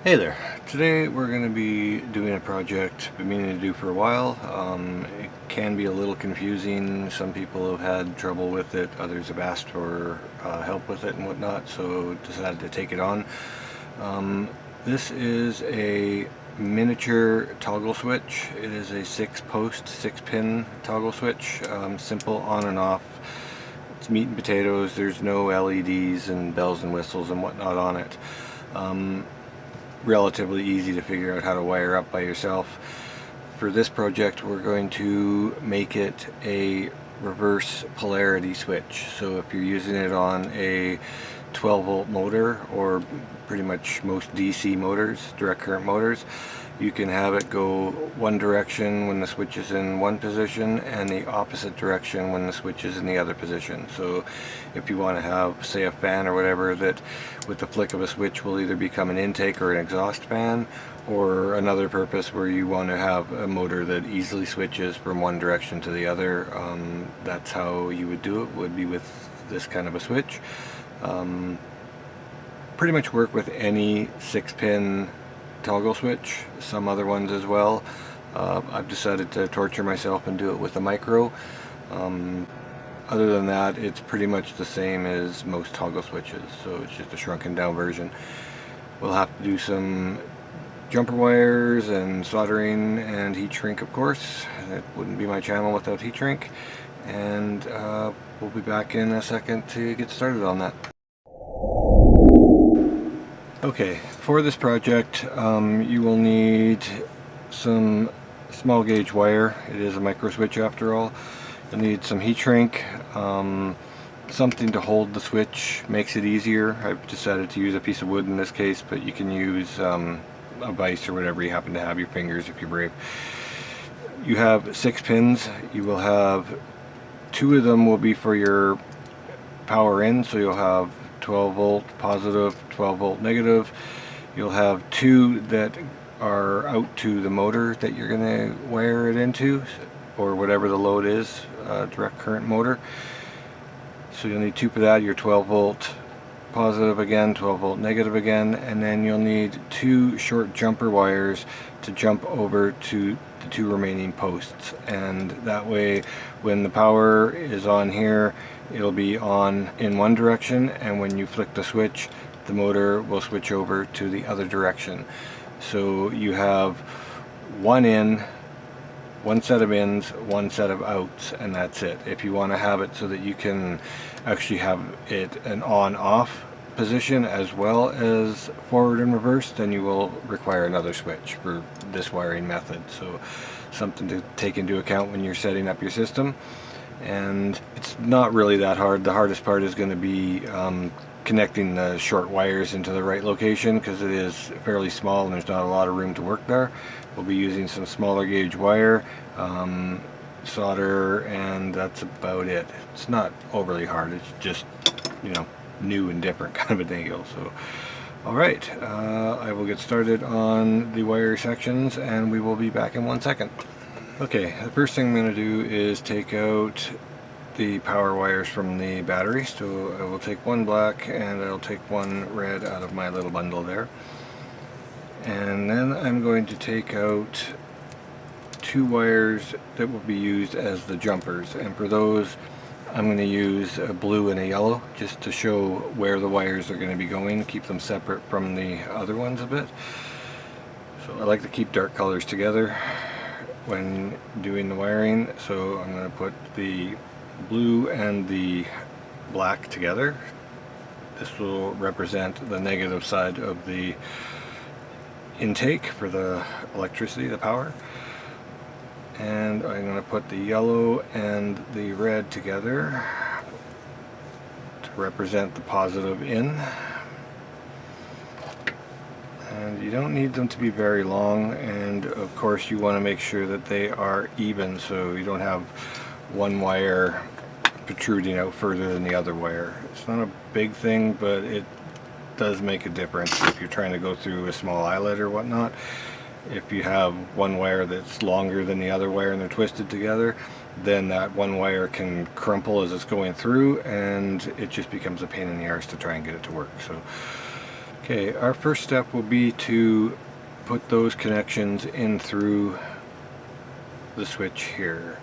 Hey there. Today we're going to be doing a project I've been meaning to do for a while. It can be a little confusing. Some people have had trouble with it, others have asked for help with it and whatnot, so decided to take it on. This is a miniature toggle switch. It is a 6-post, 6-pin toggle switch, simple on and off. It's meat and potatoes. There's no LEDs and bells and whistles and whatnot on it. Relatively easy to figure out how to wire up by yourself. For this project we're going to make it a reverse polarity switch. So if you're using it on a 12-volt motor, or pretty much most DC motors, direct current motors, you can have it go one direction when the switch is in one position and the opposite direction when the switch is in the other position. So if you want to have, say, a fan or whatever that with the flick of a switch will either become an intake or an exhaust fan, or another purpose where you want to have a motor that easily switches from one direction to the other, that's how you would do it, would be with this kind of a switch. Pretty much work with any 6-pin toggle switch, some other ones as well. I've decided to torture myself and do it with a micro. Other than that, it's pretty much the same as most toggle switches, so it's just a shrunken down version. We'll have to do some jumper wires and soldering and heat shrink, of course. It wouldn't be my channel without heat shrink. And we'll be back in a second to get started on that. Okay, for this project you will need some small gauge wire. It is a micro switch after all. You'll need some heat shrink, something to hold the switch, makes it easier. I've decided to use a piece of wood in this case, but you can use a vise or whatever you happen to have, your fingers if you're brave. You have 6 pins. You will have 2 of them will be for your power in, so you'll have 12 volt positive, 12 volt negative. You'll have 2 that are out to the motor that you're going to wire it into, or whatever the load is, direct current motor. So you'll need 2 for that, your 12 volt positive again, 12 volt negative again, and then you'll need 2 short jumper wires to jump over to the 2 remaining posts, and that way when the power is on here, it'll be on in one direction, and when you flick the switch, the motor will switch over to the other direction. So you have one in, one set of ins, one set of outs, and that's it. If you want to have it so that you can actually have it an on-off position as well as forward and reverse, then you will require another switch for this wiring method. So something to take into account when you're setting up your system. And it's not really that hard. The hardest part is going to be connecting the short wires into the right location, because it is fairly small and there's not a lot of room to work there. We'll be using some smaller gauge wire, solder, and that's about it. It's not overly hard. It's just, you know, new and different kind of a deal. So alright, I will get started on the wire sections and we will be back in 1 second. Okay, the first thing I'm going to do is take out the power wires from the battery. So I will take one black and I'll take one red out of my little bundle there. And then I'm going to take out 2 wires that will be used as the jumpers, and for those I'm going to use a blue and a yellow just to show where the wires are going to be going, keep them separate from the other ones a bit. So I like to keep dark colors together when doing the wiring, so I'm going to put the blue and the black together. This will represent the negative side of the intake for the electricity, the power. And I'm going to put the yellow and the red together to represent the positive in. And you don't need them to be very long, and of course you want to make sure that they are even, so you don't have one wire protruding out further than the other wire. It's not a big thing, but it does make a difference if you're trying to go through a small eyelet or whatnot. If you have one wire that's longer than the other wire and they're twisted together, then that one wire can crumple as it's going through, and it just becomes a pain in the arse to try and get it to work. So Okay, our first step will be to put those connections in through the switch here.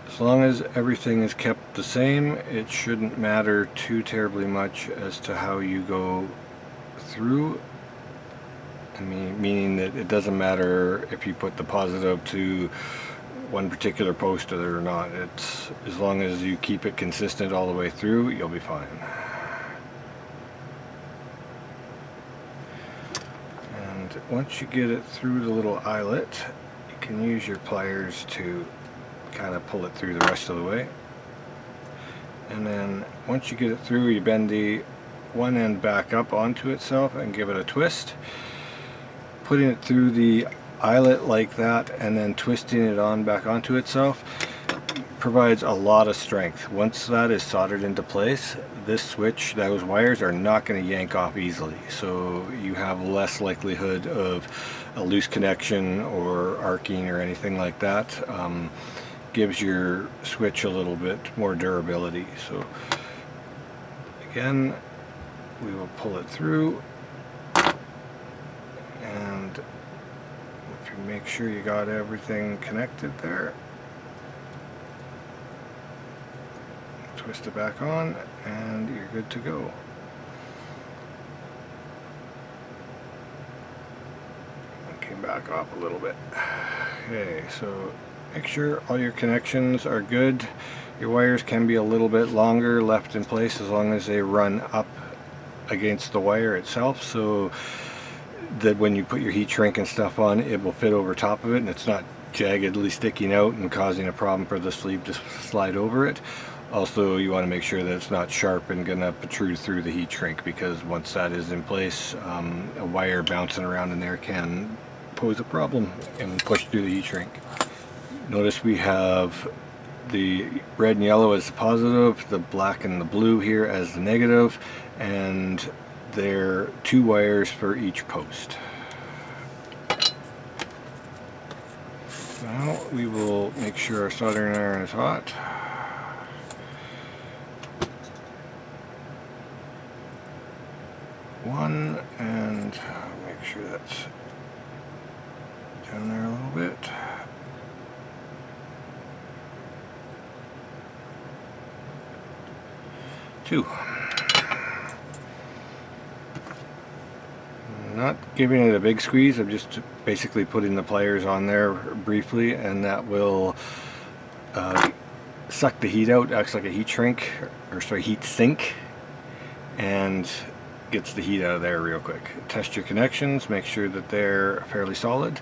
As long as everything is kept the same, it shouldn't matter too terribly much as to how you go through. I mean, meaning that it doesn't matter if you put the positive to one particular post or not. It's as long as you keep it consistent all the way through, you'll be fine. And once you get it through the little eyelet, you can use your pliers to kind of pull it through the rest of the way. And then once you get it through, you bend the one end back up onto itself and give it a twist. Putting it through the eyelet like that and then twisting it on back onto itself provides a lot of strength. Once that is soldered into place, this switch, those wires are not going to yank off easily, so you have less likelihood of a loose connection or arcing or anything like that. Gives your switch a little bit more durability. So again, we will pull it through, and if you make sure you got everything connected there, twist it back on and you're good to go. Came back off a little bit. Okay, so make sure all your connections are good. Your wires can be a little bit longer left in place as long as they run up against the wire itself, so that when you put your heat shrink and stuff on, it will fit over top of it and it's not jaggedly sticking out and causing a problem for the sleeve to slide over it. Also, you want to make sure that it's not sharp and gonna protrude through the heat shrink, because once that is in place, a wire bouncing around in there can pose a problem and push through the heat shrink. Notice we have the red and yellow as the positive, the black and the blue here as the negative, and there are 2 wires for each post. Now we will make sure our soldering iron is hot. One, and make sure that's down there a little bit. Two. Not giving it a big squeeze, I'm just basically putting the pliers on there briefly, and that will suck the heat out, acts like a heat shrink, or sorry, heat sink, and gets the heat out of there real quick. Test your connections, make sure that they're fairly solid.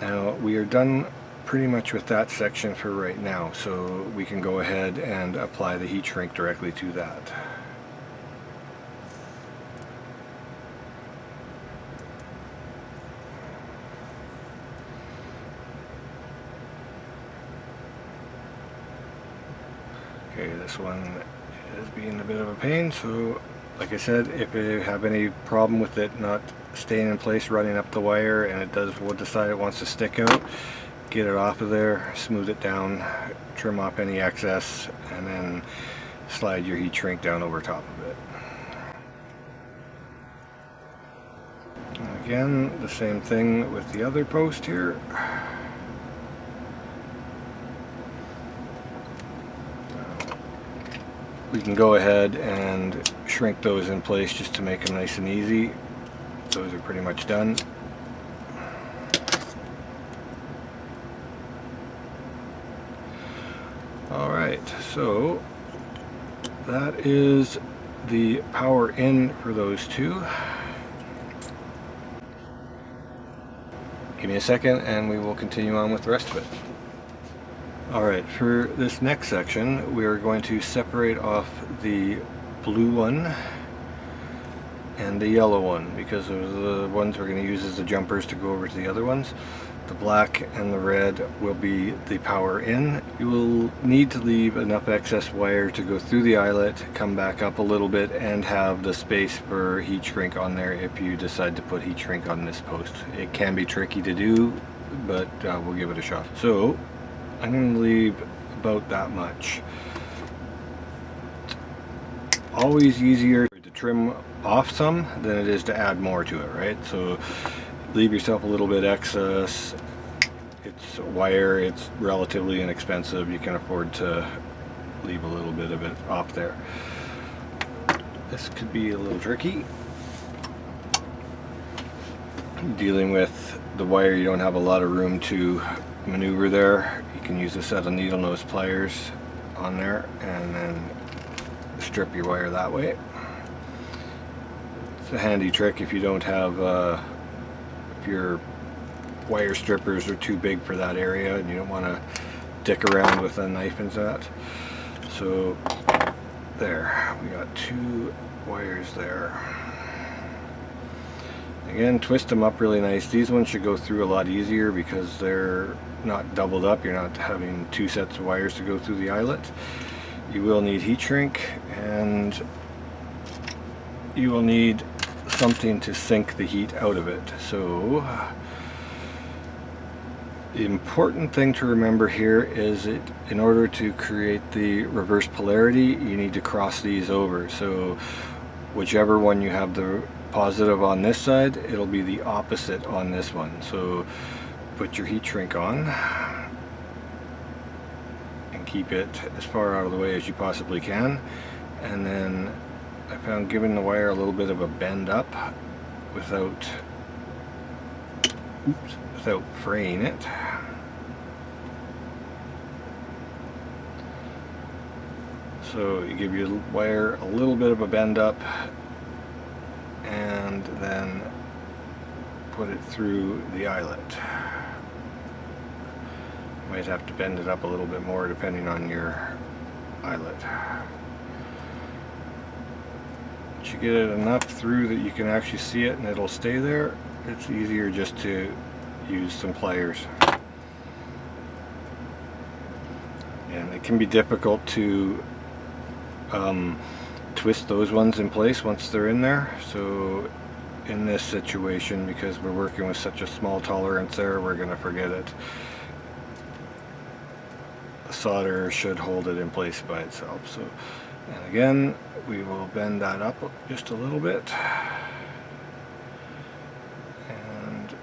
Now we are done pretty much with that section for right now, so we can go ahead and apply the heat shrink directly to that. Okay, this one is being a bit of a pain, so like I said, if you have any problem with it not staying in place, running up the wire, and it will decide it wants to stick out, get it off of there, smooth it down, trim off any excess, and then slide your heat shrink down over top of it. And again, the same thing with the other post here. We can go ahead and shrink those in place just to make them nice and easy. Those are pretty much done. Alright, so that is the power in for those two. Give me a second and we will continue on with the rest of it. Alright, for this next section we are going to separate off the blue one and the yellow one, because those are the ones we're going to use as the jumpers to go over to the other ones. The black and the red will be the power in. You will need to leave enough excess wire to go through the eyelet, come back up a little bit, and have the space for heat shrink on there if you decide to put heat shrink on this post. It can be tricky to do, but we'll give it a shot. So I'm going to leave about that much. It's always easier to trim off some than it is to add more to it, right? So leave yourself a little bit excess. It's wire, it's relatively inexpensive. You can afford to leave a little bit of it off there. This could be a little tricky. Dealing with the wire, you don't have a lot of room to maneuver there. You can use a set of needle nose pliers on there and then strip your wire that way. It's a handy trick if you don't have, if your wire strippers are too big for that area and you don't want to dick around with a knife and that. So there, we got 2 wires there. Again, twist them up really nice. These ones should go through a lot easier because they're not doubled up. You're not having 2 sets of wires to go through the eyelet. You will need heat shrink, and you will need something to sink the heat out of it. So the important thing to remember here is that in order to create the reverse polarity, you need to cross these over. So whichever one you have the positive on this side, it'll be the opposite on this one. So put your heat shrink on and keep it as far out of the way as you possibly can. And then I found giving the wire a little bit of a bend up without fraying it. So you give your wire a little bit of a bend up and then put it through the eyelet. You might have to bend it up a little bit more depending on your eyelet. Once you get it enough through that you can actually see it and it'll stay there, it's easier just to use some pliers. And it can be difficult to twist those ones in place once they're in there. So in this situation, because we're working with such a small tolerance there, we're going to forget it. The solder should hold it in place by itself. So, and again, we will bend that up just a little bit and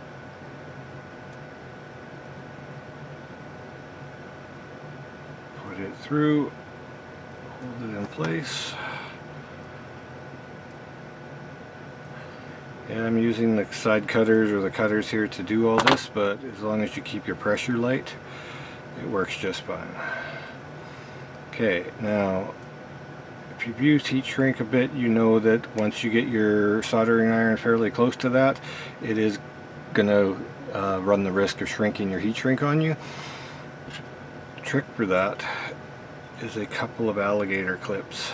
put it through, hold it in place. And I'm using the side cutters or the cutters here to do all this, but as long as you keep your pressure light, it works just fine. Okay, now if you've used heat shrink a bit, you know that once you get your soldering iron fairly close to that, it is going to run the risk of shrinking your heat shrink on you. The trick for that is a couple of alligator clips.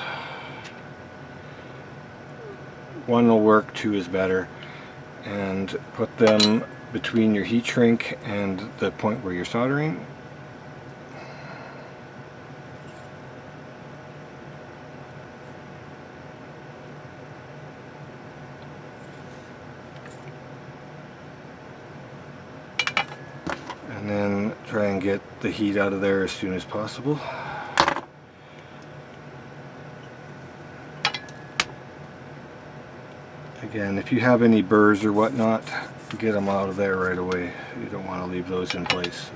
One will work, 2 is better, and put them between your heat shrink and the point where you're soldering. And then try and get the heat out of there as soon as possible. Again, if you have any burrs or whatnot, get them out of there right away. You don't want to leave those in place.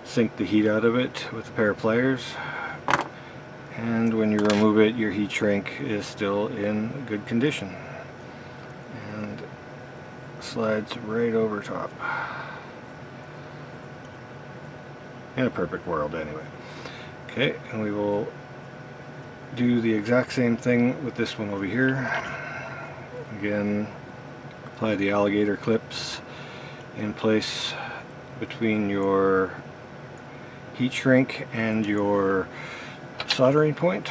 Sink the heat out of it with a pair of pliers, and when you remove it, your heat shrink is still in good condition and slides right over top. In a perfect world anyway. Okay, and we will do the exact same thing with this one over here. Again, apply the alligator clips in place between your heat shrink and your soldering point.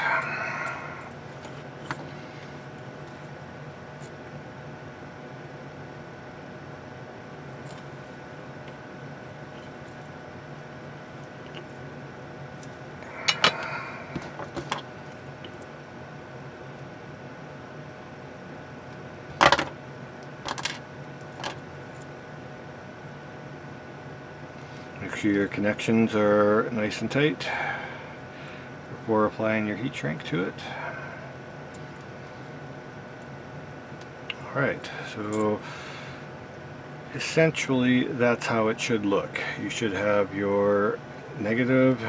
sure your connections are nice and tight before applying your heat shrink to it. Alright, so essentially that's how it should look. You should have your negative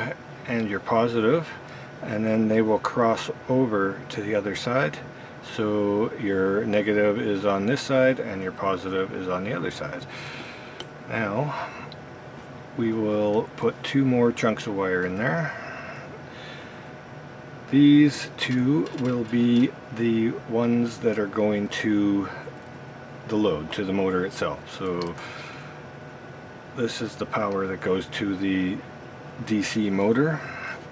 and your positive, and then they will cross over to the other side. So your negative is on this side and your positive is on the other side. Now we will put 2 more chunks of wire in there. These 2 will be the ones that are going to the load, to the motor itself. So this is the power that goes to the DC motor.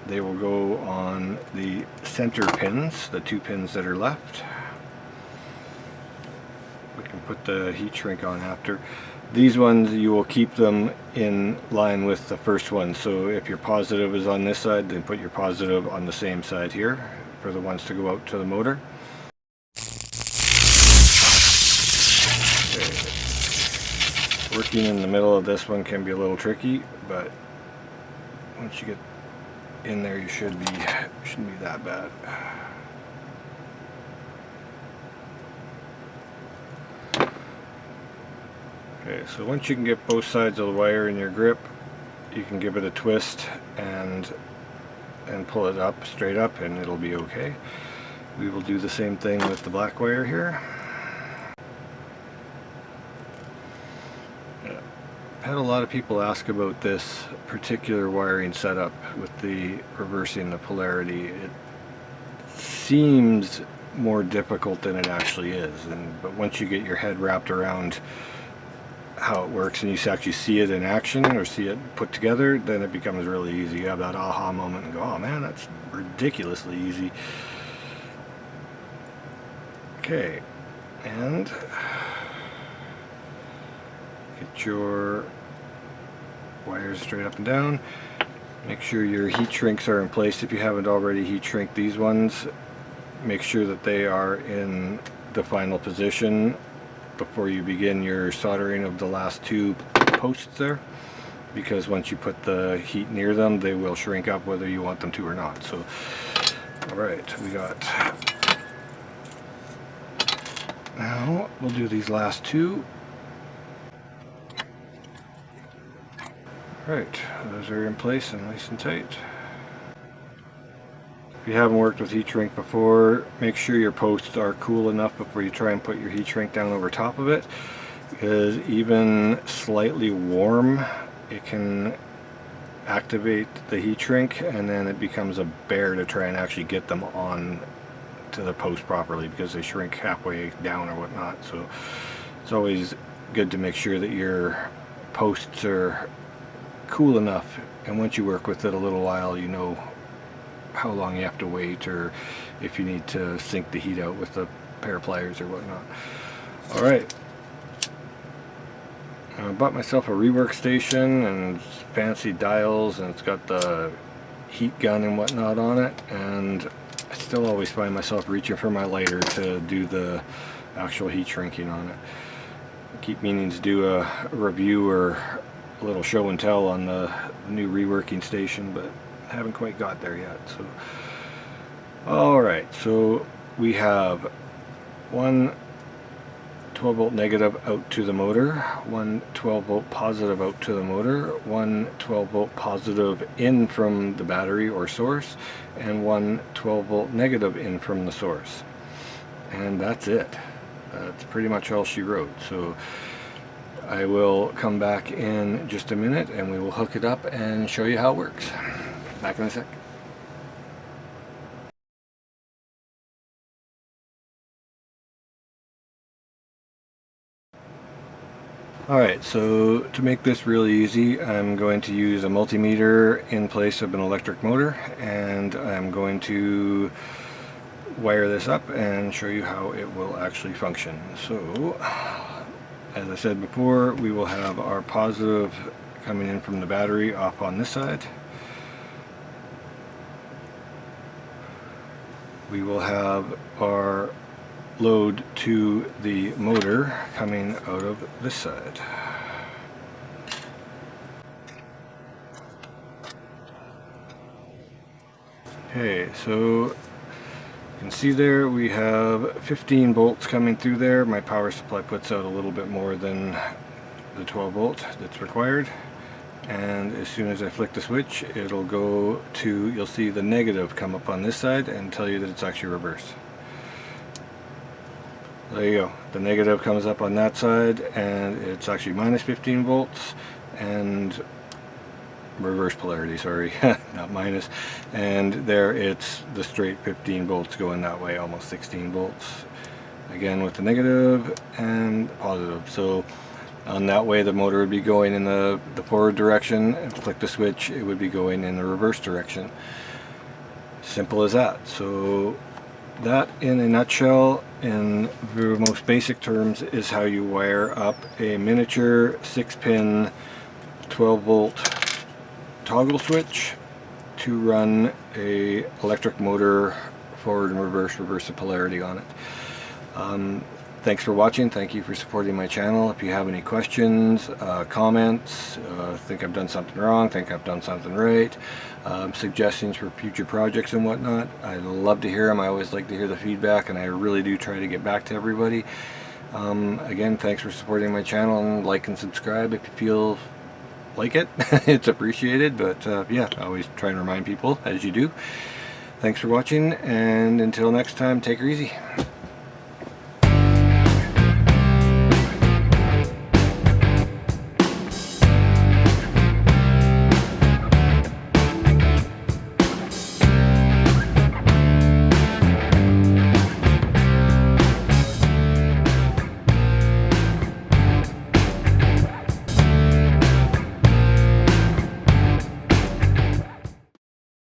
They will go on the center pins, the 2 pins that are left. We can put the heat shrink on after. These ones, you will keep them in line with the first one. So if your positive is on this side, then put your positive on the same side here for the ones to go out to the motor. Okay. Working in the middle of this one can be a little tricky, but once you get in there, you shouldn't be that bad. Okay, so once you can get both sides of the wire in your grip, you can give it a twist and pull it up, straight up, and it'll be okay. We will do the same thing with the black wire here. I've had a lot of people ask about this particular wiring setup with the reversing the polarity. It seems more difficult than it actually is, but once you get your head wrapped around how it works and you actually see it in action or see it put together, then it becomes really easy. You have that aha moment and go, oh man, that's ridiculously easy. Okay, and get your wires straight up and down. Make sure your heat shrinks are in place. If you haven't already heat shrink these ones, make sure that they are in the final position before you begin your soldering of the last 2 posts there, because once you put the heat near them, they will shrink up whether you want them to or not. So alright, we got, now we'll do these last 2. Alright, those are in place and nice and tight. If you haven't worked with heat shrink before, make sure your posts are cool enough before you try and put your heat shrink down over top of it, because even slightly warm, it can activate the heat shrink and then it becomes a bear to try and actually get them on to the post properly, because they shrink halfway down or whatnot. So it's always good to make sure that your posts are cool enough, and once you work with it a little while, you know how long you have to wait, or if you need to sink the heat out with a pair of pliers or whatnot. Alright, I bought myself a rework station and fancy dials, and it's got the heat gun and whatnot on it, and I still always find myself reaching for my lighter to do the actual heat shrinking on it. I keep meaning to do a review or a little show and tell on the new reworking station, but haven't quite got there yet. So alright, so we have one 12 volt negative out to the motor, one 12 volt positive out to the motor, one 12 volt positive in from the battery or source, and one 12 volt negative in from the source. And that's it. That's pretty much all she wrote. So I will come back in just a minute and we will hook it up and show you how it works. Back in a sec. Alright, so to make this really easy, I'm going to use a multimeter in place of an electric motor, and I'm going to wire this up and show you how it will actually function. So, as I said before, we will have our positive coming in from the battery off on this side. We will have our load to the motor coming out of this side. Okay, so you can see there we have 15 volts coming through there. My power supply puts out a little bit more than the 12 volt that's required. And as soon as I flick the switch, it'll go to, you'll see the negative come up on this side and tell you that it's actually reverse. There you go. The negative comes up on that side and it's actually minus 15 volts and reverse polarity, sorry, not minus. And there it's the straight 15 volts going that way, almost 16 volts. Again with the negative and positive. So on that way the motor would be going in the forward direction, and flick the switch, it would be going in the reverse direction. Simple as that. So that in a nutshell, in the most basic terms, is how you wire up a miniature 6-pin 12 volt toggle switch to run a electric motor forward and reverse the polarity on it. Thanks for watching. Thank you for supporting my channel. If you have any questions, comments, think I've done something wrong, think I've done something right, suggestions for future projects and whatnot, I'd love to hear them. I always like to hear the feedback, and I really do try to get back to everybody. Again, thanks for supporting my channel, and like and subscribe if you feel like it. It's appreciated, but yeah, I always try and remind people as you do. Thanks for watching, and until next time, take her easy.